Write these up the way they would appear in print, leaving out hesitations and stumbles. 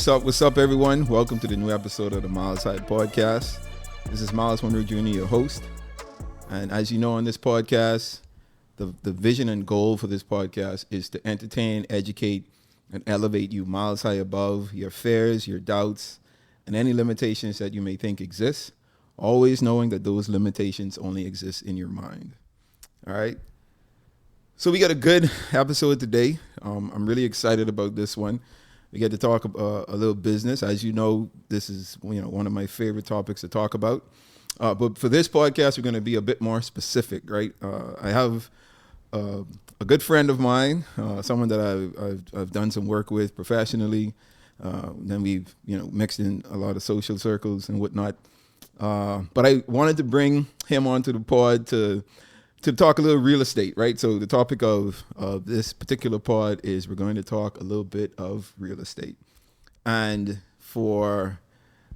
What's up, everyone? Welcome to the new episode of the Miles High Podcast. This is Miles Monroe Jr., your host. And as you know, on this podcast, the vision and goal for this podcast is to entertain, educate, and elevate you miles high above your fears, your doubts, and any limitations that you may think exist, always knowing that those limitations only exist in your mind. All right? So we got a good episode today. I'm really excited about this one. We get to talk a little business. As you know, this is one of my favorite topics to talk about. But for this podcast, we're going to be a bit more specific, right? I have a good friend of mine, someone that I've done some work with professionally. Then we've mixed in a lot of social circles and whatnot. But I wanted to bring him onto the pod to talk a little real estate, right? So the topic of this particular pod is we're going to talk a little bit of real estate. And for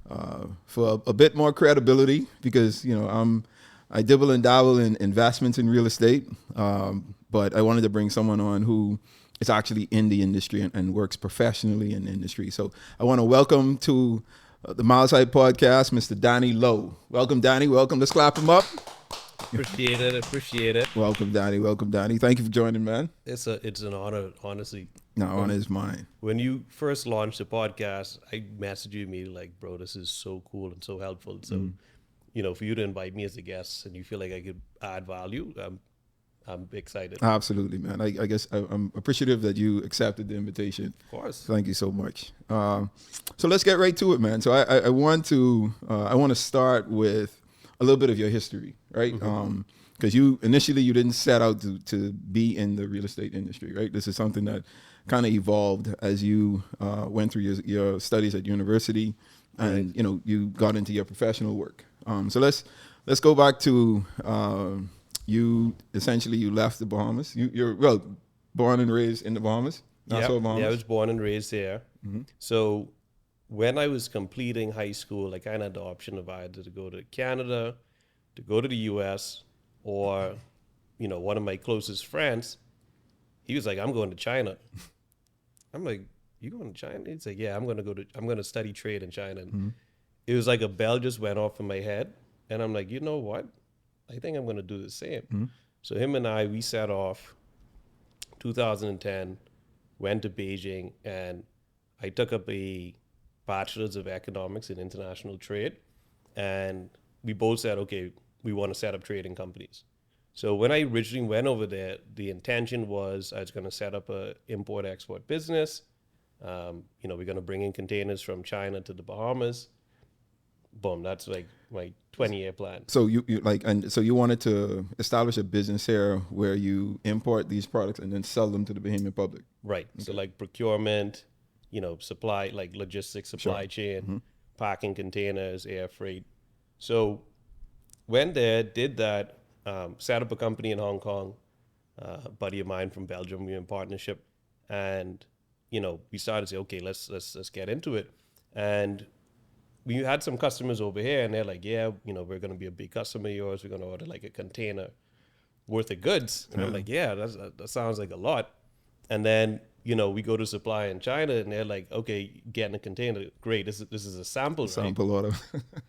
a bit more credibility, because, I dibble and dabble in investments in real estate, but I wanted to bring someone on who is actually in the industry and works professionally in the industry. So I want to welcome to the Miles High Podcast, Mr. Danny Lowe. Welcome, Danny. Welcome. Let's clap him up. Appreciate it. Welcome, Danny. Thank you for joining, man. It's an honor, honestly. No, honor is mine. When you first launched the podcast, I messaged you immediately like, bro, this is so cool and so helpful. So, for you to invite me as a guest and you feel like I could add value, I'm excited. Absolutely, man. I guess I'm appreciative that you accepted the invitation. Of course. Thank you so much. So let's get right to it, man. So I want to start with a little bit of your history, right? Because you didn't set out to be in the real estate industry, right? This is something that kind of evolved as you went through your studies at university, and right. You got into your professional work. So let's go back to you left the Bahamas. You're born and raised in the Bahamas. Bahamas. Yeah, I was born and raised there. So when I was completing high school, I kind of had the option of either to go to Canada, to go to the US, or, one of my closest friends, he was like, I'm going to China. I'm like, you going to China? He's like, yeah, I'm going to study trade in China. And it was like a bell just went off in my head. And I'm like, you know what? I think I'm going to do the same. So him and we set off 2010, went to Beijing, and I took up a Bachelor's of Economics in International Trade. And we both said, okay, we want to set up trading companies. So when I originally went over there, the intention was I was going to set up a import-export business. We're going to bring in containers from China to the Bahamas. Boom, that's like my 20-year plan. So you wanted to establish a business here where you import these products and then sell them to the Bahamian public. Right. Okay. So like procurement, supply, like logistics, supply chain, packing containers, air freight. So went there, did that, set up a company in Hong Kong, a buddy of mine from Belgium, we were in partnership, and, we started to say, okay, let's get into it. And we had some customers over here and they're like, yeah, we're going to be a big customer of yours. We're going to order like a container worth of goods. And I'm like, yeah, that sounds like a lot. And then, we go to supply in China and they're like, okay, getting a container, great. This is a sample, right? Sample order.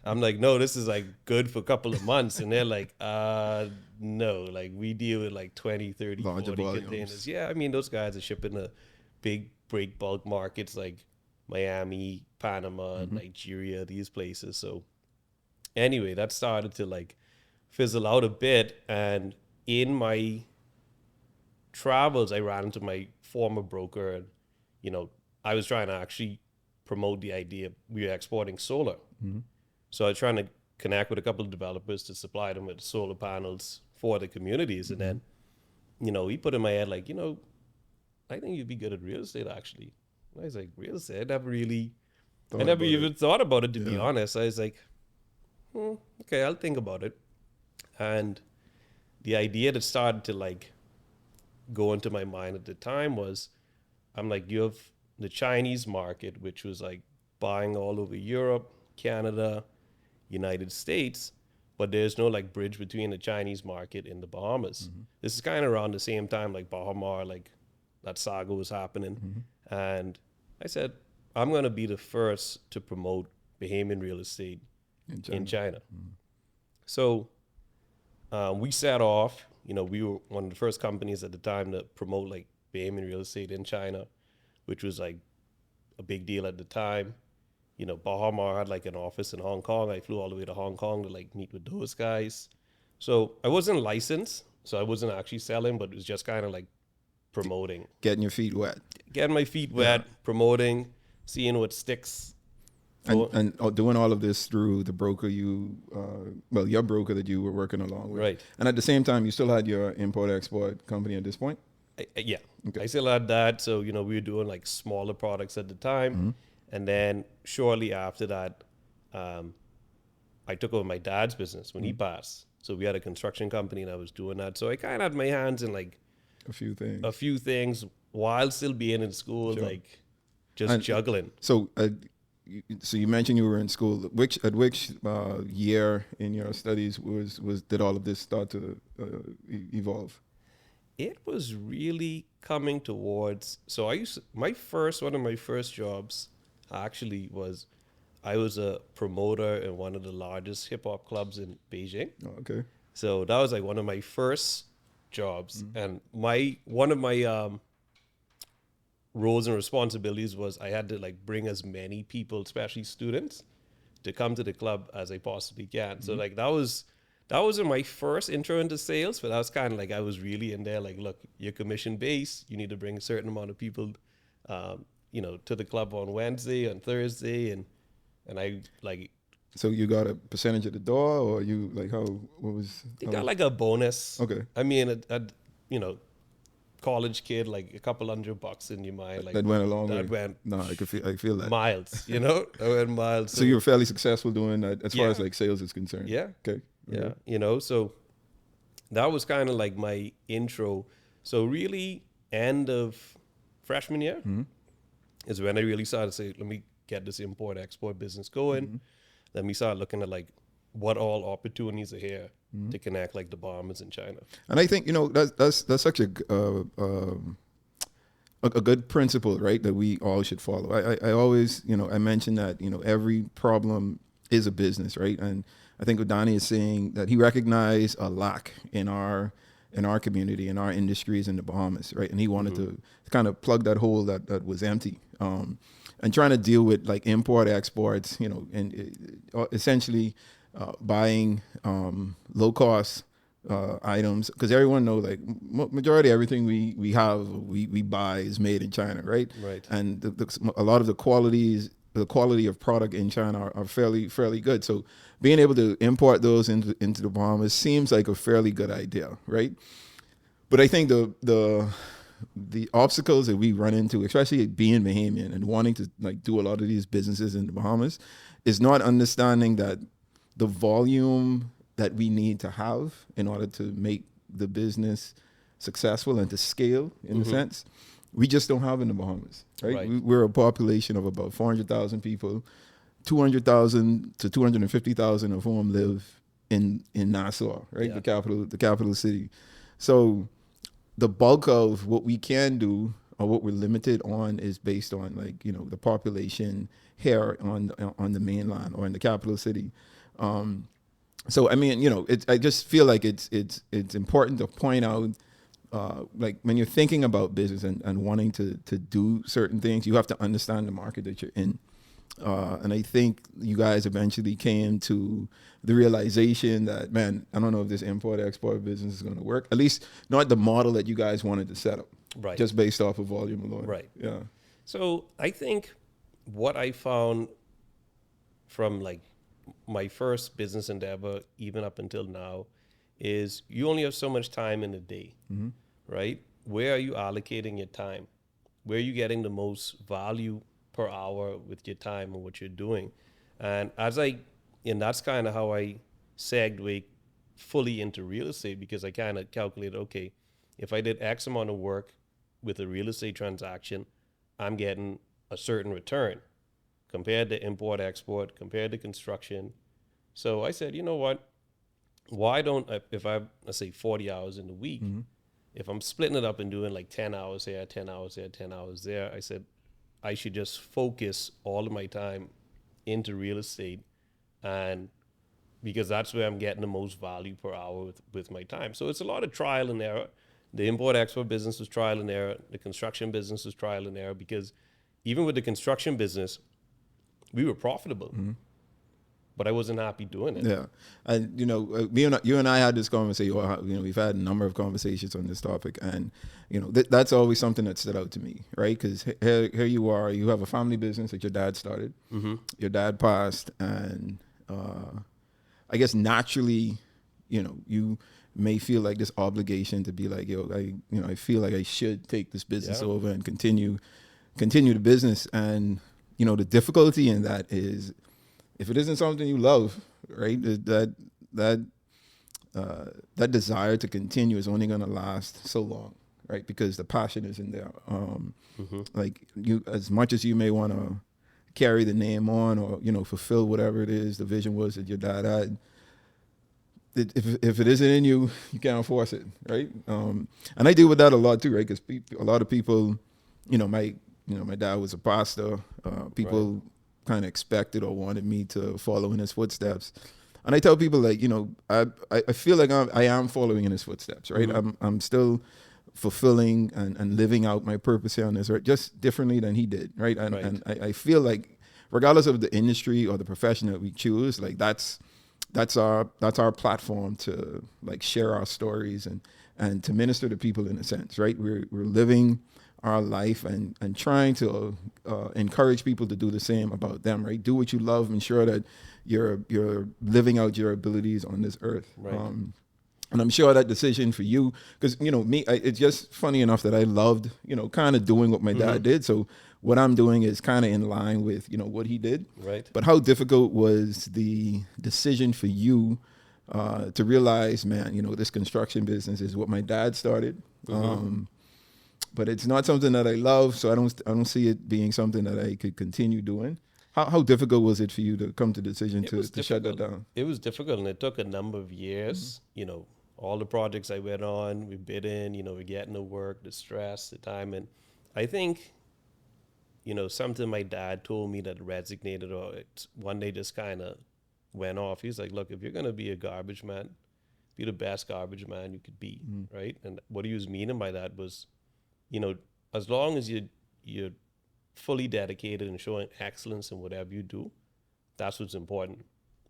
I'm like, no, this is like good for a couple of months. And they're like, no, like we deal with like 20, 30, larger 40 volumes. Containers. Yeah, I mean, those guys are shipping to big break bulk markets like Miami, Panama, Nigeria, these places. So anyway, that started to like fizzle out a bit. And in my travels, I ran into my former broker and, I was trying to actually promote the idea we were exporting solar. So I was trying to connect with a couple of developers to supply them with solar panels for the communities. And then, he put in my head like, I think you'd be good at real estate actually. And I was like, real estate? I never even thought about it, to be honest. I was like, okay, I'll think about it. And the idea that started to like go into my mind at the time was, I'm like, you have the Chinese market, which was like buying all over Europe, Canada, United States, but there's no like bridge between the Chinese market and the Bahamas. This is kind of around the same time like Bahamas, like that saga was happening. And I said, I'm going to be the first to promote Bahamian real estate in China. So we set off, we were one of the first companies at the time to promote like Bahamian real estate in China, which was like a big deal at the time. Bahamas had like an office in Hong Kong. I flew all the way to Hong Kong to like meet with those guys. So I wasn't licensed, so I wasn't actually selling, but it was just kind of like promoting. Getting your feet wet. Getting my feet wet, promoting, seeing what sticks. And doing all of this through the broker your broker that you were working along with. Right. And at the same time, you still had your import-export company at this point? Yeah. Okay. I still had that. So, we were doing like smaller products at the time. And then shortly after that, I took over my dad's business when he passed. So we had a construction company and I was doing that. So I kind of had my hands in like a few things while still being in school, like just juggling. So you mentioned you were in school. At which year in your studies did all of this start to evolve? It was really coming towards. So one of my first jobs actually was, I was a promoter in one of the largest hip hop clubs in Beijing. Oh, okay. So that was like one of my first jobs, and one of my roles and responsibilities was I had to like bring as many people, especially students, to come to the club as I possibly can. So like that wasn't my first intro into sales, but that was kind of like I was really in there. Like, look, you're commission based. You need to bring a certain amount of people, to the club on Wednesday, on Thursday, and I like. So you got a percentage of the door, or you like got like a bonus. Okay. I mean, college kid, like a couple $100 in your mind, like that went a long way. That went. No, I feel that miles. I went miles. So you were fairly successful doing that as far as like sales is concerned. Yeah. Okay. Yeah. So that was kind of like my intro. So really, end of freshman year is when I really started to say, let me get this import-export business going. Then we started looking at like what all opportunities are here to connect like the Bahamas and China. And I think, that's such a good principle, right? That we all should follow. I always, I mention that, every problem is a business, right? And I think what Danny is saying, that he recognized a lack in our community, in our industries in the Bahamas, right? And he wanted to kind of plug that hole that was empty. And trying to deal with like import exports, and essentially buying low cost items, because everyone knows like majority of everything we buy is made in China, right? Right. And a lot of the quality of product in China are fairly good. So being able to import those into the Bahamas seems like a fairly good idea, right? But I think the obstacles that we run into, especially being Bahamian and wanting to like do a lot of these businesses in the Bahamas, is not understanding that the volume that we need to have in order to make the business successful and to scale in a sense, we just don't have in the Bahamas, right? We're a population of about 400,000 people, 200,000 to 250,000 of whom live in Nassau, right? Yeah. The capital city. So the bulk of what we can do or what we're limited on is based on like, the population here on the mainland or in the capital city. So, I mean, I just feel like it's important to point out, like when you're thinking about business and wanting to do certain things, you have to understand the market that you're in. And I think you guys eventually came to the realization that, man, I don't know if this import-export business is going to work. At least not the model that you guys wanted to set up. Right. Just based off of volume alone. Right. Yeah. So I think what I found from like my first business endeavor, even up until now, is you only have so much time in a day, right? Where are you allocating your time? Where are you getting the most value per hour with your time and what you're doing? And that's kind of how I segued fully into real estate, because I kind of calculated, okay, if I did X amount of work with a real estate transaction, I'm getting a certain return compared to import export, compared to construction. So I said, you know what? Why don't if I have, let's say 40 hours in the week, if I'm splitting it up and doing like 10 hours here, 10 hours there, 10 hours there, I said, I should just focus all of my time into real estate, and because that's where I'm getting the most value per hour with my time. So it's a lot of trial and error. The import-export business was trial and error. The construction business was trial and error, because even with the construction business, we were profitable, but I wasn't happy doing it. Yeah, and you and I had this conversation. We've had a number of conversations on this topic, and that's always something that stood out to me, right? Because here you are, you have a family business that your dad started. Your dad passed, and I guess naturally, you may feel like this obligation to be like, I feel like I should take this business over and continue the business. And the difficulty in that is, if it isn't something you love, right, that desire to continue is only going to last so long, right? Because the passion isn't there. Like, as much as you may want to carry the name on, or fulfill whatever it is the vision was that your dad had, if it isn't in you, you can't force it, right? And I deal with that a lot too, right? Because a lot of people, my dad was a pastor. People kind of expected or wanted me to follow in his footsteps, and I tell people, like, I feel like I am following in his footsteps, right? I'm still fulfilling and living out my purpose here on this earth, just differently than he did, right? And I feel like, regardless of the industry or the profession that we choose, like that's our platform to, like, share our stories and to minister to people, in a sense, right? We're living our life and trying to encourage people to do the same about them, right? Do what you love, ensure that you're living out your abilities on this earth. Right. And I'm sure that decision for you, because, it's just funny enough that I loved, kind of doing what my dad did. So what I'm doing is kind of in line with, what he did. Right. But how difficult was the decision for you to realize, man, this construction business is what my dad started. But it's not something that I love, so I don't see it being something that I could continue doing. How difficult was it for you to come to the decision to shut that down? It was difficult, and it took a number of years. All the projects I went on, we bid in, we're getting the work, the stress, the time. And I think, something my dad told me that resonated, or it one day just kind of went off. He's like, look, if you're going to be a garbage man, be the best garbage man you could be, right? And what he was meaning by that was, as long as you're fully dedicated and showing excellence in whatever you do, that's what's important.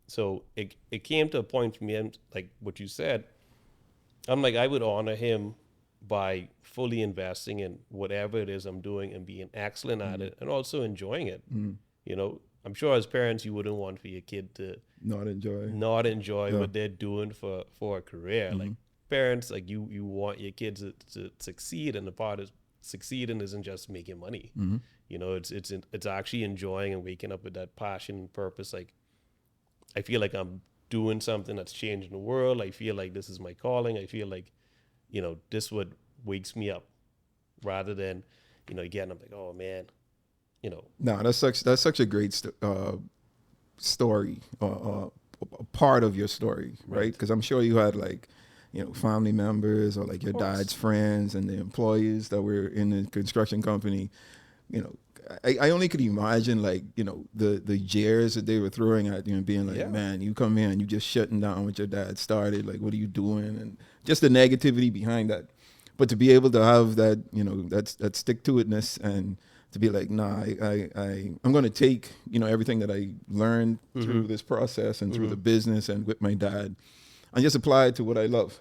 So it came to a point for me, and like what you said, I'm like, I would honor him by fully investing in whatever it is I'm doing and being excellent at it, and also enjoying it. I'm sure as parents, you wouldn't want for your kid to not enjoy what they're doing for a career. Like, parents, like, you want your kids to succeed, and the part of succeeding isn't just making money. It's actually enjoying and waking up with that passion and purpose. Like, I feel like I'm doing something that's changing the world. I feel like this is my calling. I feel like, this what wakes me up, rather than, again, I'm like, oh man, No, that's such a great story, a part of your story, right? Because I'm sure you had, like, family members, or like your dad's friends and the employees that were in the construction company. I only could imagine, like, the jeers that they were throwing at you and being like, man, you come here and you just shutting down what your dad started. Like, what are you doing? And just the negativity behind that. But to be able to have that, that stick-to-itness, and to be like, nah, I'm going to take, everything that I learned through this process and through the business and with my dad, and just apply it to what I love.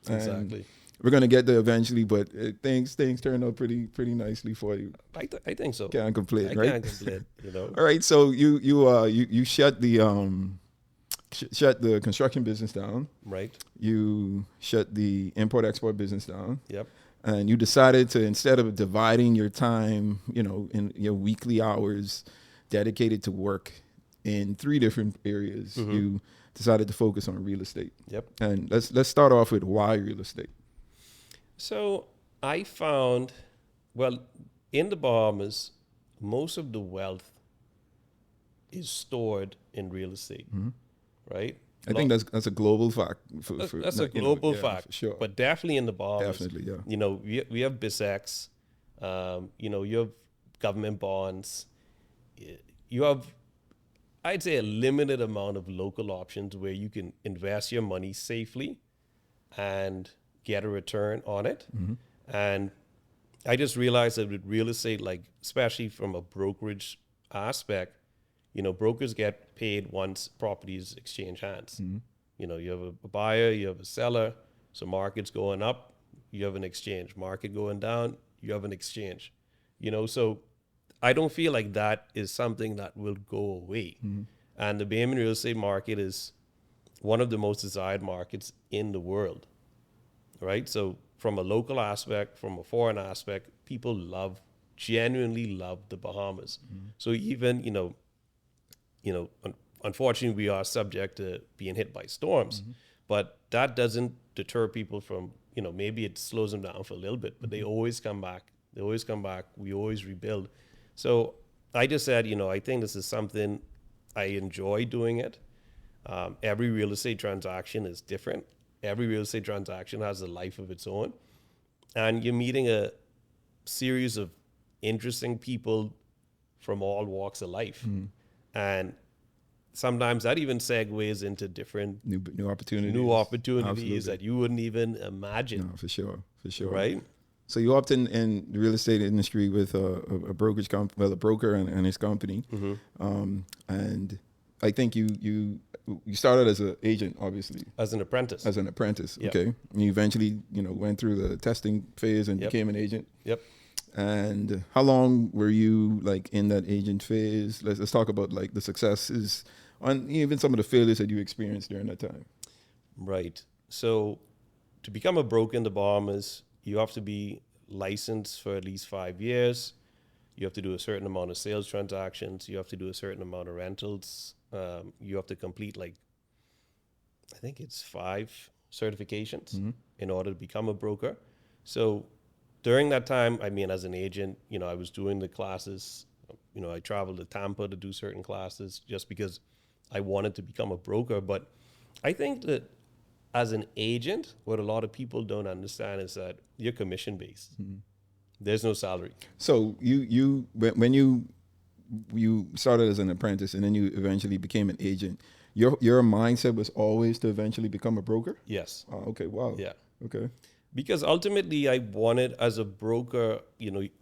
Exactly. And we're going to get there eventually, but things turned out pretty nicely for you. I think so. Can't complain, right? Can't complain, All right, so you shut the construction business down. Right. You shut the import-export business down. Yep. And you decided to, instead of dividing your time, in your weekly hours dedicated to work in 3 different areas, you decided to focus on real estate. Yep. And let's start off with why real estate. So I found, well, in the Bahamas, most of the wealth is stored in real estate, right? I think that's a global fact. That's a global fact, for sure. but definitely in the Bahamas. Definitely, yeah. We have BISX. You have government bonds. You have, I'd say, a limited amount of local options where you can invest your money safely and get a return on it. And I just realized that with real estate, like especially from a brokerage aspect, brokers get paid once properties exchange hands. You have a buyer, you have a seller, so market's going up, you have an exchange. Market going down, you have an exchange. So I don't feel like that is something that will go away. And the Bahamian real estate market is one of the most desired markets in the world, right? So from a local aspect, from a foreign aspect, people genuinely love the Bahamas. So even, unfortunately, we are subject to being hit by storms, but that doesn't deter people from, maybe it slows them down for a little bit, but they always come back. They always come back. We always rebuild. So I just said, I think this is something I enjoy doing it. Every real estate transaction is different. Every real estate transaction has a life of its own. And you're meeting a series of interesting people from all walks of life. And sometimes that even segues into different new opportunities. Absolutely. That you wouldn't even imagine. No, for sure. Right? So you opted in the real estate industry with a brokerage company, a broker and his company. And I think you started as an agent, obviously. As an apprentice. Yep. Okay. And you eventually, went through the testing phase and became an agent. Yep. And how long were you like in that agent phase? Let's talk about like the successes and even some of the failures that you experienced during that time. Right. So to become a broker in the Bahamas, you have to be licensed for at least 5 years. You have to do a certain amount of sales transactions. You have to do a certain amount of rentals. You have to complete I think it's 5 certifications in order to become a broker. So during that time, as an agent, I was doing the classes. I traveled to Tampa to do certain classes just because I wanted to become a broker. But I think that as an agent, what a lot of people don't understand is that you're commission based. There's no salary. So when you started as an apprentice and then you eventually became an agent, your mindset was always to eventually become a broker? Yes. Oh, okay. Wow. Yeah. Okay. Because ultimately I wanted, as a broker,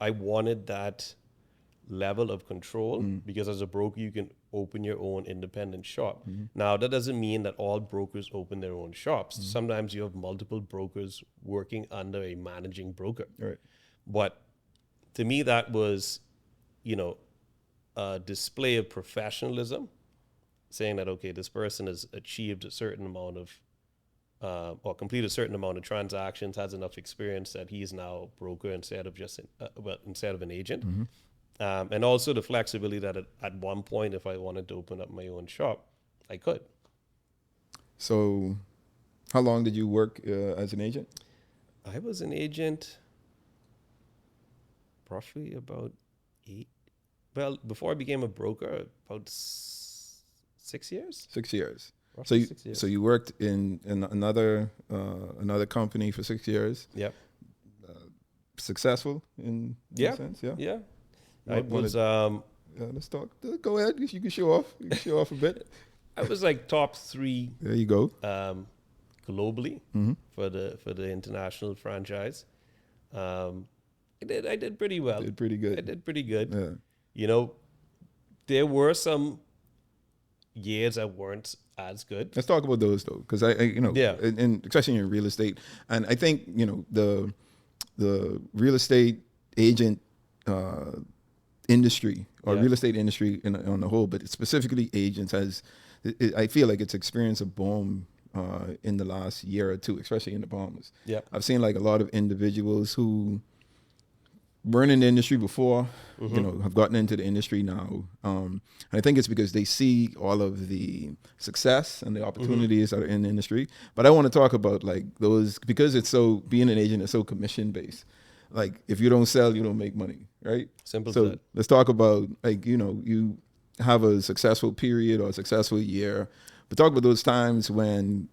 I wanted that level of control because as a broker, you can open your own independent shop. Now, that doesn't mean that all brokers open their own shops. Sometimes you have multiple brokers working under a managing broker. Right. But to me, that was, a display of professionalism, saying that, okay, this person has achieved a certain amount of, or completed a certain amount of transactions, has enough experience that he is now a broker instead of instead of an agent. And also the flexibility that at one point, if I wanted to open up my own shop, I could. So how long did you work as an agent? I was an agent roughly about 8. Well, before I became a broker, about 6 years. 6 years. Roughly So 6 years. So you worked in another company for 6 years. Yep. Successful in that sense. Yeah. Yeah. Let's talk. Go ahead. You can show off. You can show off a bit. I was like top 3. There you go. Globally for the international franchise. I did pretty well. Did pretty good. I did pretty good. Yeah. There were some years that weren't as good. Let's talk about those though, because and especially in real estate, and I think the real estate agent industry or real estate industry on the whole, but specifically agents I feel like it's experienced a boom in the last year or two, especially in the Bahamas. Yeah, I've seen like a lot of individuals who weren't in the industry before, have gotten into the industry now. And I think it's because they see all of the success and the opportunities that are in the industry. But I want to talk about like those, because being an agent is so commission based. Like if you don't sell, you don't make money, right? Simple So said. let's talk about like, you have a successful period or a successful year, But talk about those times when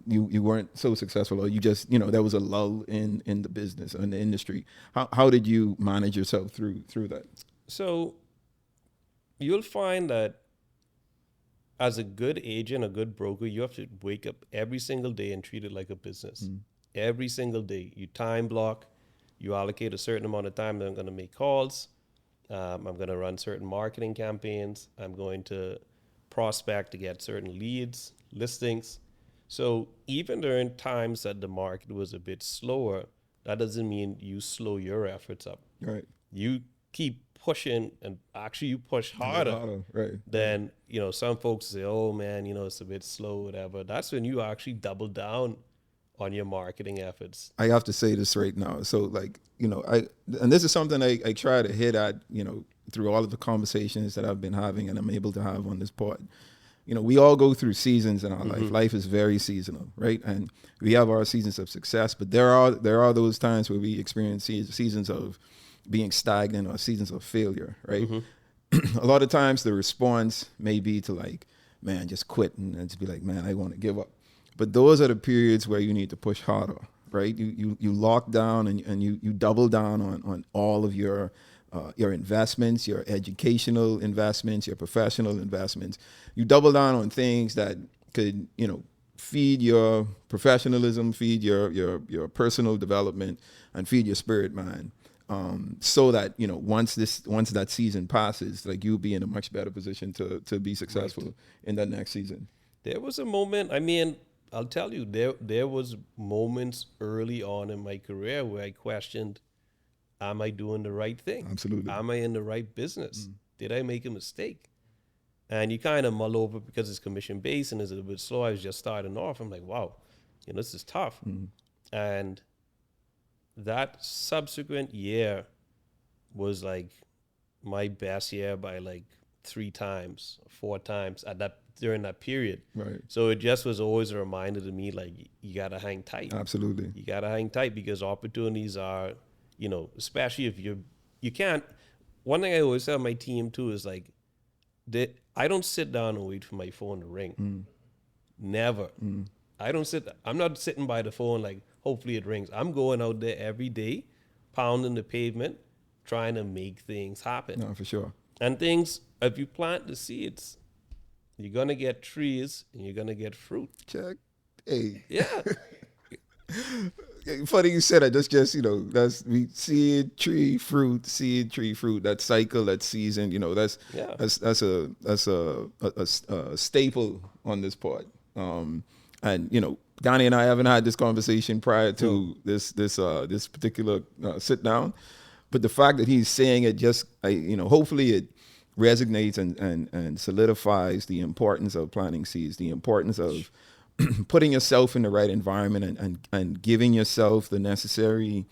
you weren't so successful, or you just, there was a lull in the business or in the industry. How did you manage yourself through that? So you'll find that as a good agent, a good broker, you have to wake up every single day and treat it like a business. Every single day, you time block, you allocate a certain amount of time that I'm going to make calls. I'm going to run certain marketing campaigns. I'm going to prospect to get certain leads, listings. So even during times that the market was a bit slower, that doesn't mean you slow your efforts up. Right. You keep pushing, and actually you push harder. Right. Then, some folks say, oh man, it's a bit slow, whatever. That's when you actually double down on your marketing efforts. I have to say this right now. So and this is something I try to hit at, through all of the conversations that I've been having and I'm able to have on this pod. We all go through seasons in our life. Life is very seasonal, right? And we have our seasons of success, but there are those times where we experience seasons of being stagnant or seasons of failure, right? A lot of times the response may be to man, just quit and just be like, man, I want to give up. But those are the periods where you need to push harder, right? You lock down and you double down on all of your investments, your educational investments, your professional investments. You double down on things that could, feed your professionalism, feed your personal development, and feed your spirit, man. So that, once that season passes, you'll be in a much better position to be successful in that next season. There was a moment, I'll tell you, there was moments early on in my career where I questioned, am I doing the right thing? Absolutely. Am I in the right business? Did I make a mistake? And you kind of mull over because it's commission-based and it's a little bit slow. I was just starting off. I'm like, wow, this is tough. And that subsequent year was my best year by 3 times, 4 times during that period. Right. So it just was always a reminder to me, you got to hang tight. Absolutely. You got to hang tight because opportunities are, especially if you can't. One thing I always tell my team too is I don't sit down and wait for my phone to ring. Never. I'm not sitting by the phone hopefully it rings. I'm going out there every day, pounding the pavement, trying to make things happen. No, for sure. And things, if you plant the seeds, you're going to get trees and you're going to get fruit. Check. Hey. Yeah. Funny you said that. That's just, that's seed, tree, fruit, that cycle, that season, that's a staple on this part. And, Danny and I haven't had this conversation prior to this particular sit down, but the fact that he's saying it hopefully it resonates and solidifies the importance of planting seeds, the importance of putting yourself in the right environment and giving yourself the necessary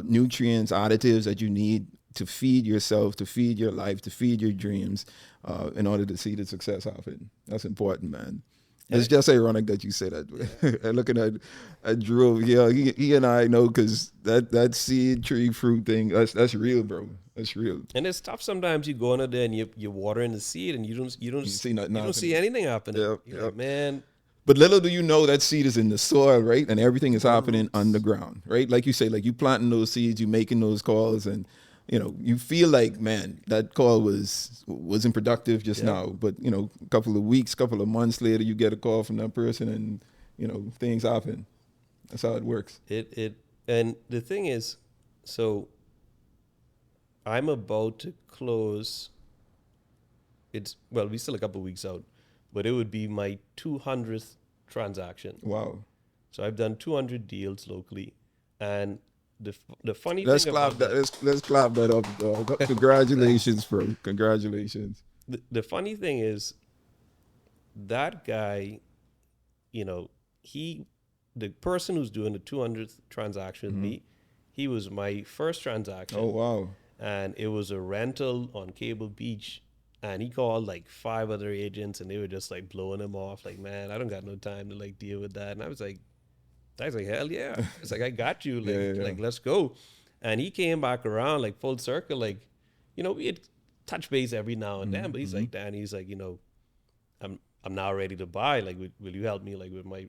nutrients, additives that you need to feed yourself, to feed your life, to feed your dreams, in order to see the success of it. That's important, man. It's just ironic that you say that. And looking at Drew, he and I know, because that seed, tree, fruit thing, that's real, bro. That's real. And it's tough sometimes. You go in there and you're watering the seed and you don't see anything happening. Yep, You're like, man. But little do you know that seed is in the soil, right? And everything is happening underground, right? Like you say, you planting those seeds, you making those calls, and you feel like, man, that call wasn't productive just now. But a couple of weeks, couple of months later, you get a call from that person, and things happen. That's how it works. And the thing is, so I'm about to close. We still a couple of weeks out, but it would be my 200th transaction. Wow. So I've done 200 deals locally, and the funny let's thing clap about that. Let's clap that up, dog. Congratulations, bro. Congratulations. The funny thing is, that guy, the person who's doing the 200th transaction with me, he was my first transaction. Oh, wow. And it was a rental on Cable Beach. And he called 5 other agents, and they were just blowing him off. Man, I don't got no time to deal with that. And I was like, hell yeah. It's I got you. Let's go. And he came back around full circle. We had touch base every now and then, but he's like, Danny, he's like, I'm now ready to buy. Like, will you help me like with my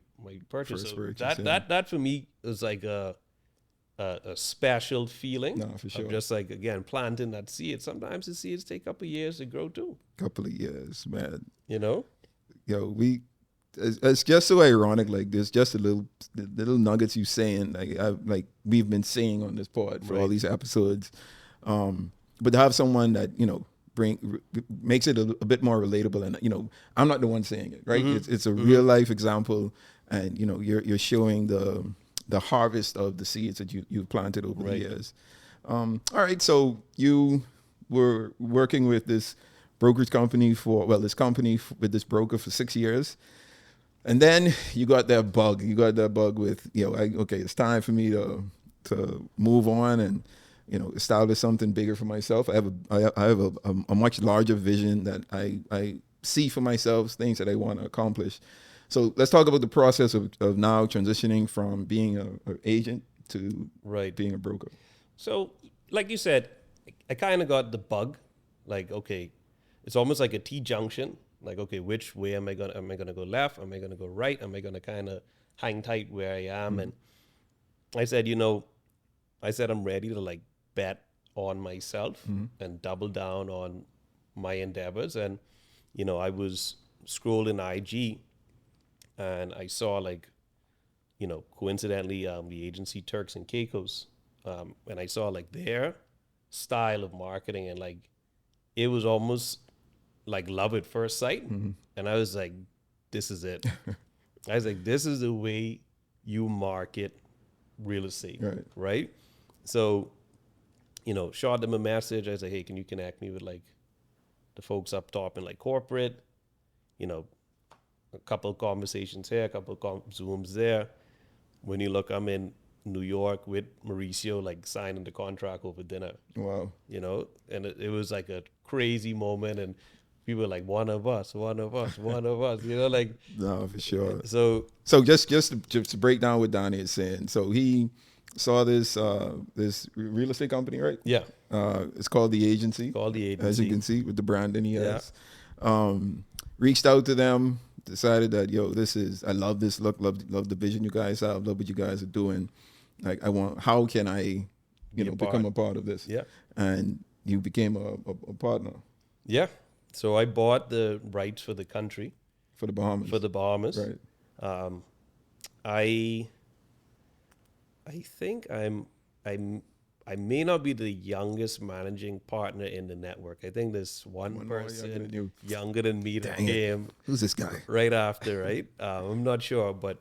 purchase? First So purchase, that for me is like a special feeling. No, for sure. Of just like, again, planting that seed. Sometimes the seeds take a couple of years to grow too. Couple of years, man. You know? Yo, it's just so ironic. Like there's just the little nuggets you saying, like we've been saying on this pod for all these episodes. But to have someone that, you know, makes it a bit more relatable, and, you know, I'm not the one saying it, right? It's a real life example, and, you know, you're showing the harvest of the seeds that you've planted over the years. All right, so you were working with this brokerage company with this broker for 6 years. And then you got that bug. You got that bug with, you know, okay, it's time for me to move on and, you know, establish something bigger for myself. I have a much larger vision that I see for myself, things that I want to accomplish. So let's talk about the process of now transitioning from being an agent to being a broker. So, like you said, I kind of got the bug. Like, okay, it's almost like a T-junction. Like, okay, which way am I gonna go left? Am I gonna go right? Am I gonna kind of hang tight where I am? And I said, I'm ready to like bet on myself and double down on my endeavors. And, you know, I was scrolling IG and I saw, like, you know, coincidentally, the agency Turks and Caicos, and I saw like their style of marketing, and like it was almost like love at first sight. And I was like, this is it. I was like, this is the way you market real estate, right? So, you know, shot them a message. I was like, hey, can you connect me with like the folks up top in like corporate? You know, a couple of conversations here, a couple of Zooms there. When you look, I'm in New York with Mauricio, like signing the contract over dinner. Wow. You know, and it was like a crazy moment, and people were like, one of us, you know, like. No, for sure. So just to break down what Donnie is saying. So he saw this real estate company, right? Yeah. It's called The Agency. As you can see with the branding he has. Reached out to them, decided that, yo, I love this look, love the vision you guys have, love what you guys are doing. Like, how can I, become a part of this? Yeah. And you became a partner. Yeah. So I bought the rights for the country. For the Bahamas. Right. I think I may not be the youngest managing partner in the network. I think there's one person younger than me that came. Who's this guy? Right after, right? I'm not sure, but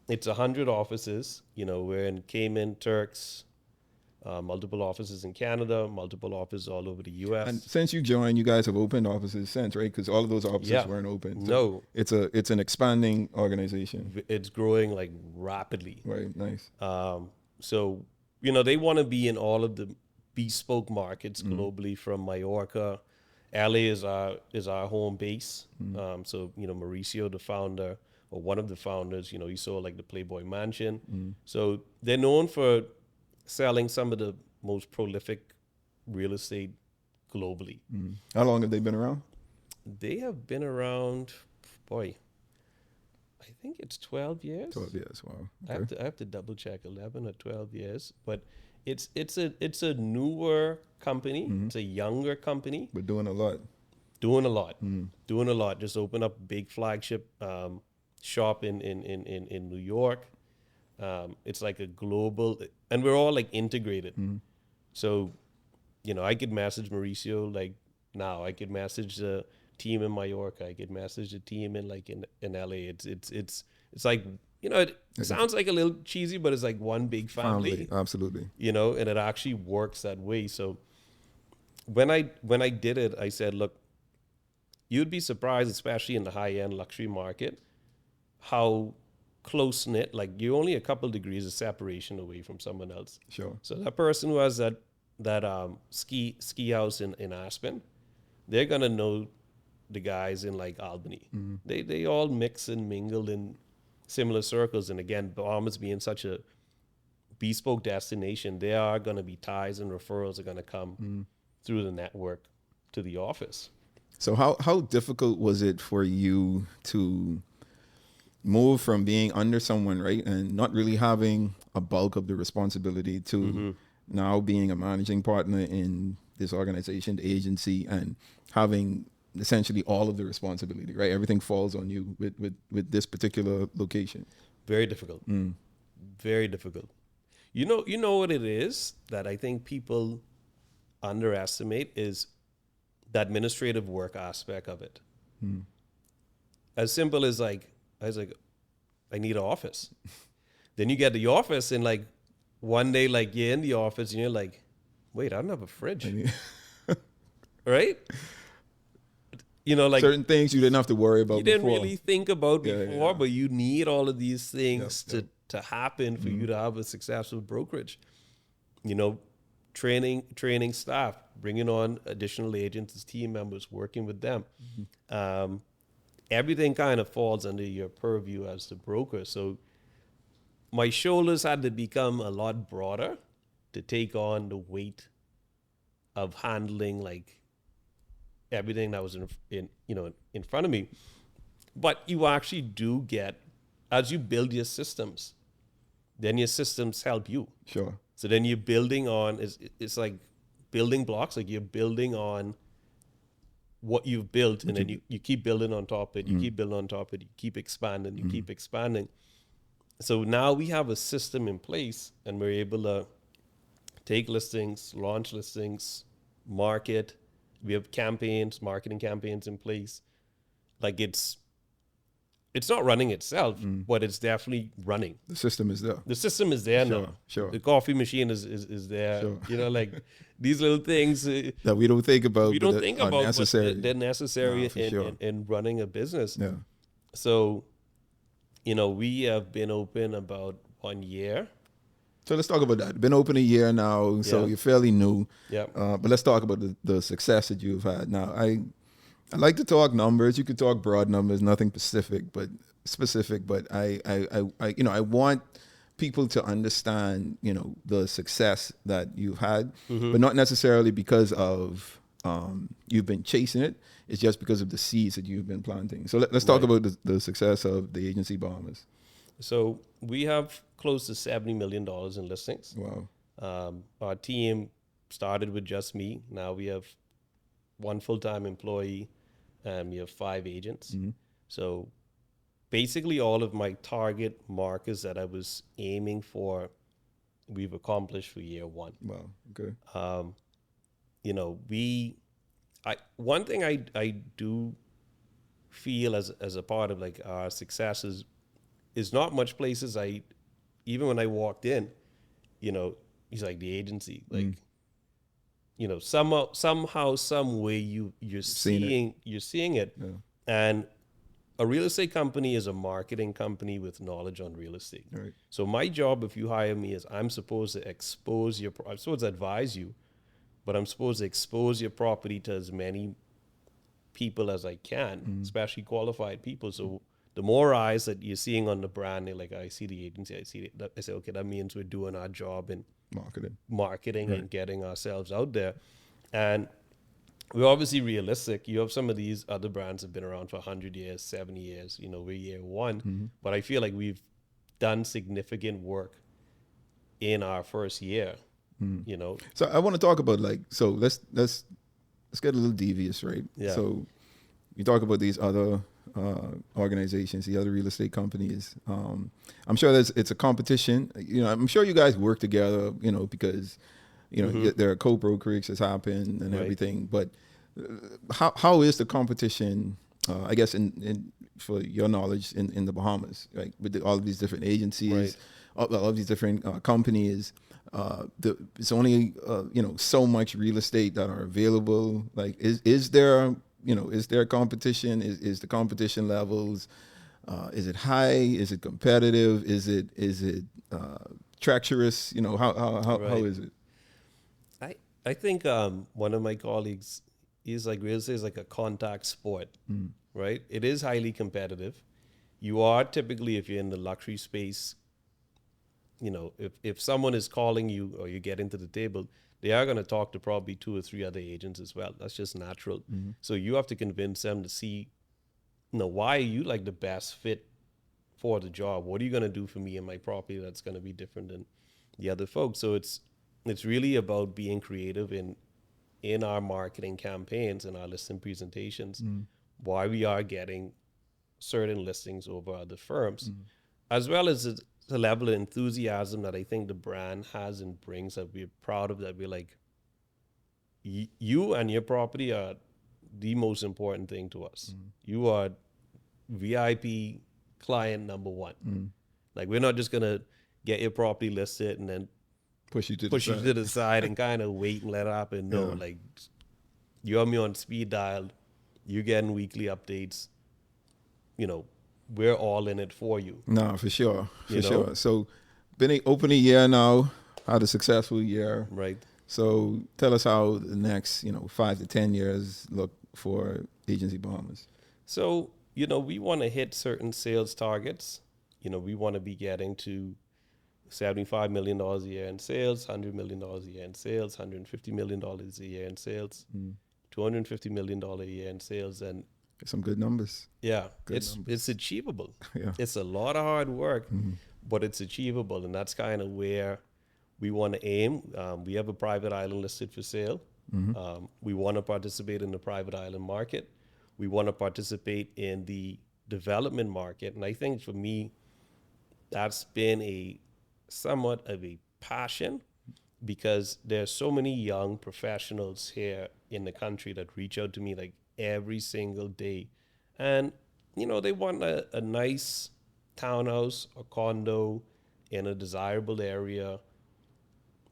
it's 100 offices. You know, we're in Cayman, Turks, multiple offices in Canada, multiple offices all over the U.S. And since you joined, you guys have opened offices since, right? Because all of those offices weren't open. So it's an expanding organization. It's growing like rapidly. Right, nice. So, you know, they want to be in all of the bespoke markets globally, from Mallorca. LA is our home base. So, you know, Mauricio, the founder, or one of the founders, you know, he sold like the Playboy Mansion. So they're known for selling some of the most prolific real estate globally. How long have they been around? They have been around, boy, I think it's 12 years. 12 years, wow. Okay. I have to double check, 11 or 12 years. But it's a newer company. It's a younger company. But doing a lot. Doing a lot. Just open up a big flagship shop in New York. It's like a global, and we're all like integrated. So, you know, I could message Mauricio like now. I could message the team in Mallorca. I could message the team in LA. It's like, you know, it sounds like a little cheesy, but it's like one big family. Absolutely. You know, and it actually works that way. So when I did it, I said, look, you'd be surprised, especially in the high-end luxury market, how close-knit, like you're only a couple degrees of separation away from someone else. Sure. So that person who has that ski house in Aspen, they're going to know the guys in like Albany. They all mix and mingle in similar circles. And again, Bahamas being such a bespoke destination, there are going to be ties and referrals are going to come through the network to the office. So how difficult was it for you to move from being under someone, right, and not really having a bulk of the responsibility to now being a managing partner in this organization, the agency, and having essentially all of the responsibility, right? Everything falls on you with this particular location. Very difficult. Very difficult. You know what it is that I think people underestimate is the administrative work aspect of it. As simple as I was like, I need an office. Then you get the office and like one day, like you're in the office and you're like, wait, I don't have a fridge. Right? Like certain things you didn't have to worry about. You didn't before. really think about before, Yeah. but you need all of these things to happen for you to have a successful brokerage. Training staff, bringing on additional agents as team members, working with them. Everything kind of falls under your purview as the broker. So my shoulders had to become a lot broader to take on the weight of handling like everything that was in front of me. But you actually do get, as you build your systems, then your systems help you. Sure. So then you're building on, it's like building blocks, like you're building on what you've built, and then you keep building on top of it, you keep building on top of it, you keep expanding, you keep expanding. So now we have a system in place, and we're able to take listings, launch listings, market. We have campaigns, marketing campaigns in place. Like it's not running itself, but it's definitely running. The system is there. The system is there now. Sure. The coffee machine is there. Sure. Like these little things that we don't think about. We don't think about, necessary. but they're necessary sure. in running a business. Yeah. So, we have been open about 1 year. So let's talk about that. Been open a year now, so you're fairly new. Yeah. But let's talk about the success that you've had. Now, I like to talk numbers. You could talk broad numbers, nothing specific. But I want people to understand, the success that you've had, but not necessarily because of you've been chasing it. It's just because of the seeds that you've been planting. So let's talk about the success of the agency Bahamas. So we have close to $70 million in listings. Wow. Our team started with just me. Now we have one full-time employee, and we have 5 agents. So basically all of my target markers that I was aiming for, we've accomplished for year 1. Wow. Okay. One thing I do feel as a part of like our success is not much places even when I walked in, he's like the agency, like, somehow, some way you're seeing it. Yeah. And a real estate company is a marketing company with knowledge on real estate. Right. So my job, if you hire me, is I'm supposed to I'm supposed to advise you, but I'm supposed to expose your property to as many people as I can, especially qualified people. So the more eyes that you're seeing on the brand, like I see the agency, I see it. I say, okay, that means we're doing our job in marketing and getting ourselves out there. And we're obviously realistic. You have some of these other brands that have been around for 100 years, 70 years, we're year 1. But I feel like we've done significant work in our first year, So I want to talk about let's get a little devious, right? Yeah. So you talk about these other organizations, the other real estate companies. I'm sure it's a competition. I'm sure you guys work together, because there are co-brokerage that's happened and everything. But how is the competition? I guess in for your knowledge in the Bahamas, right? With all of these different agencies, all of these different companies. It's only so much real estate that are available. Like, is there competition? Is the competition levels? Is it high? Is it competitive? Is it treacherous? How is it? I think one of my colleagues is like real estate is like a contact sport, right? It is highly competitive. You are typically, if you're in the luxury space, if someone is calling you or you get into the table, they are going to talk to probably 2 or 3 other agents as well. That's just natural. So you have to convince them to see, why are you like the best fit for the job? What are you going to do for me and my property that's going to be different than the other folks? So it's really about being creative in our marketing campaigns and our listing presentations, why we are getting certain listings over other firms, as well as the level of enthusiasm that I think the brand has and brings that we're proud of, that we're like, you and your property are the most important thing to us. You are VIP client number one. Like, we're not just going to get your property listed and then push you to the side and kind of wait and let it happen. No, like, you have me on speed dial. You're getting weekly updates. We're all in it for you. No, for sure. Sure. So, been open a year now, had a successful year. Right. So, tell us how the next, 5 to 10 years look for Agency Bahamas. So, we want to hit certain sales targets. We want to be getting to $75 million a year in sales, $100 million a year in sales, $150 million a year in sales, $250 million a year in sales. And some good numbers. Yeah, it's achievable. Yeah. It's a lot of hard work, but it's achievable. And that's kind of where we want to aim. We have a private island listed for sale. We want to participate in the private island market. We want to participate in the development market. And I think for me, that's been somewhat of a passion, because there's so many young professionals here in the country that reach out to me like every single day. And, they want a nice townhouse or condo in a desirable area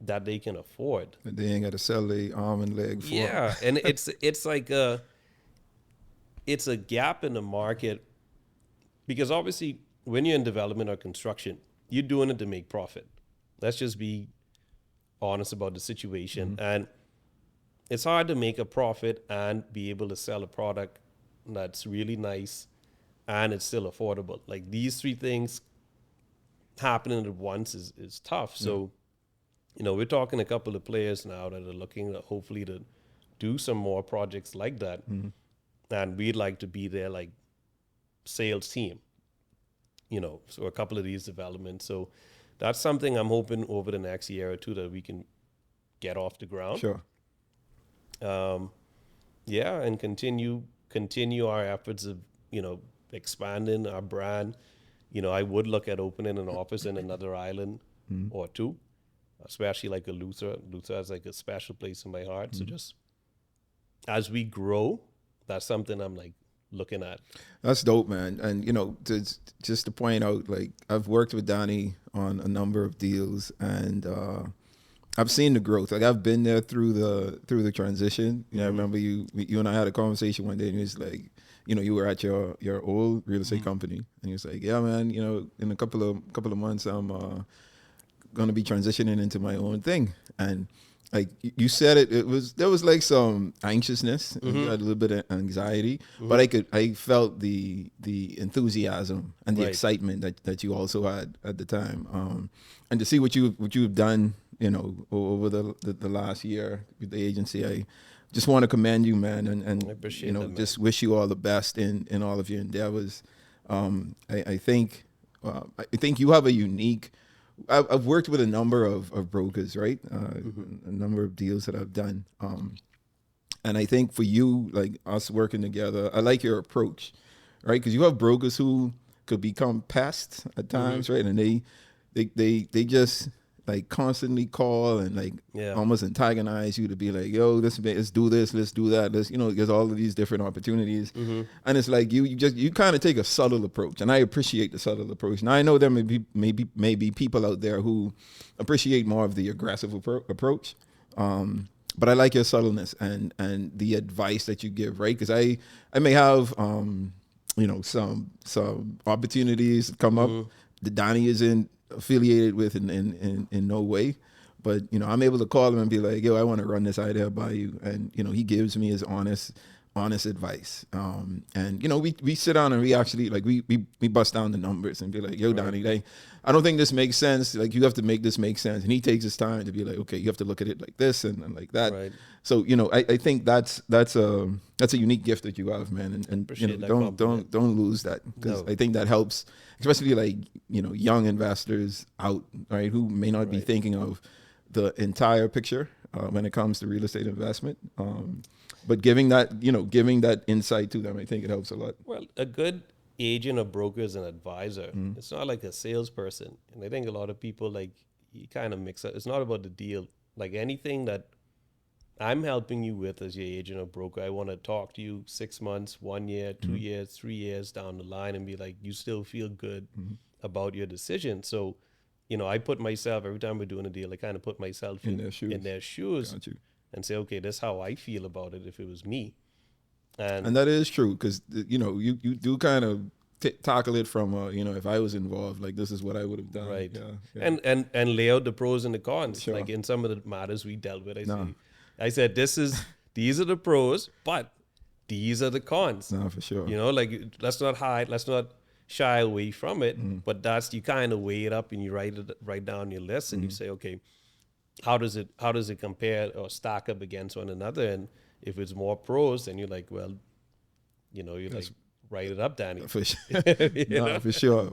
that they can afford. And they ain't got to sell their arm and leg for. Yeah, and it's like it's a gap in the market, because obviously when you're in development or construction, you're doing it to make profit. Let's just be honest about the situation. And it's hard to make a profit and be able to sell a product that's really nice and it's still affordable. Like, these 3 things happening at once is tough. So, we're talking a couple of players now that are looking to hopefully to do some more projects like that. And we'd like to be their like sales team, so a couple of these developments. So that's something I'm hoping over the next year or 2 that we can get off the ground. Sure. And continue our efforts of, expanding our brand. I would look at opening an office in another island or 2, especially like a Luther. Luther has like a special place in my heart. So just as we grow, that's something I'm like looking at. That's dope, man. And just to point out, like, I've worked with Danny on a number of deals, and I've seen the growth. Like, I've been there through the transition. I remember you and I had a conversation one day, and he was like, you were at your old real estate company, and he was like, yeah, man, in a couple of months, I'm gonna be transitioning into my own thing. And like you said, there was like some anxiousness, you had a little bit of anxiety, but I felt the enthusiasm and the excitement that you also had at the time, and to see what you've done, over the last year with the agency. I just want to commend you, man, and I appreciate that, man. Just wish you all the best in all of your endeavors. I think you have a unique. I've worked with a number of brokers, right? A number of deals that I've done. And I think for you, like us working together, I like your approach, right? Because you have brokers who could become pests at times, right? And they just like constantly call and like almost antagonize you to be like, yo, let's do this, let's do that. There's all of these different opportunities. And it's like you kind of take a subtle approach, and I appreciate the subtle approach. Now I know there may be people out there who appreciate more of the aggressive approach. But I like your subtleness and the advice that you give, right? Because I may have some opportunities come up that Donnie isn't affiliated with in no way, but I'm able to call him and be like, yo, I want to run this idea by you, and he gives me his honest honest advice. And you know, we sit down and we actually like we bust down the numbers and be like, yo, Donnie, like, I don't think this makes sense. Like, you have to make this make sense. And he takes his time to be like, okay, you have to look at it like this and like that. Right. So, you know, I think that's a unique gift that you have, man. And you know, don't lose that, because I think that helps, especially like, you know, young investors out, right, who may not be thinking of the entire picture when it comes to real estate investment. But giving that insight to them, I think it helps a lot. Well, a good agent or broker is an advisor. It's not like a salesperson. And I think a lot of people, like, you kind of mix up. It's not about the deal. Like, anything that I'm helping you with as your agent or broker, I want to talk to you 6 months, 1 year, 2 years, 3 years down the line and be like, you still feel good about your decision. So, you know, I put myself, every time we're doing a deal, I kind of put myself in their shoes and say, okay, this is how I feel about it if it was me. And that is true, because, you know, you do kind of tackle it from, you know, if I was involved, like, this is what I would have done. Right. Yeah. And lay out the pros and the cons. Sure. Like, in some of the matters we dealt with, I said, these are the pros, but these are the cons. No, for sure. You know, like, let's not shy away from it, but you kind of weigh it up and you write down your list and you say, okay, how does it compare or stack up against one another? And if it's more pros, then you're like, well, you know, you're like, write it up, Danny. For sure.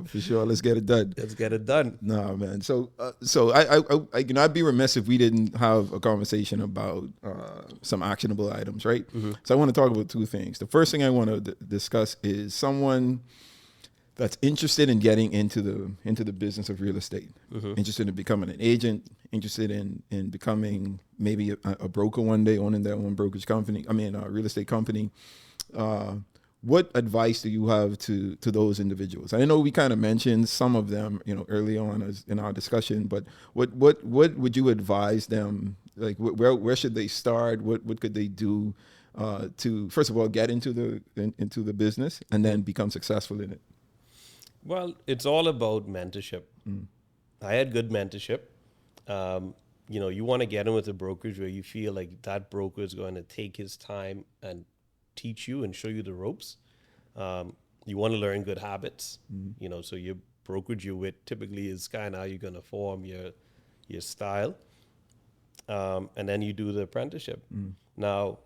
For sure. Let's get it done. No, man. So I you know, I'd be remiss if we didn't have a conversation about some actionable items, right? So I want to talk about two things. The first thing I want to discuss is someone that's interested in getting into the business of real estate, interested in becoming an agent, interested in becoming maybe a broker one day, owning their own brokerage company. A real estate company. What advice do you have to those individuals? I know we kind of mentioned some of them, you know, early on in our discussion, but what would you advise them? Like, where should they start? What could they do to, first of all, get into the business and then become successful in it? Well, it's all about mentorship. I had good mentorship. You know, you want to get in with a brokerage where you feel like that broker is going to take his time and teach you and show you the ropes. You want to learn good habits. You know, so your brokerage you're with typically is kind of how you're going to form your style. And then you do the apprenticeship. Now,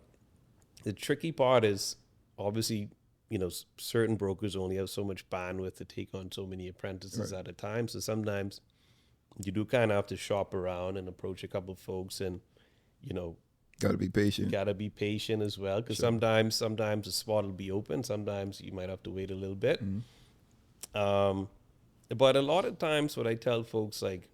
the tricky part is, obviously, you know, certain brokers only have so much bandwidth to take on so many apprentices at a time. So sometimes you do kind of have to shop around and approach a couple of folks, and, you know, got to be patient. Got to be patient as well, because sometimes the spot will be open. Sometimes you might have to wait a little bit. But a lot of times what I tell folks, like,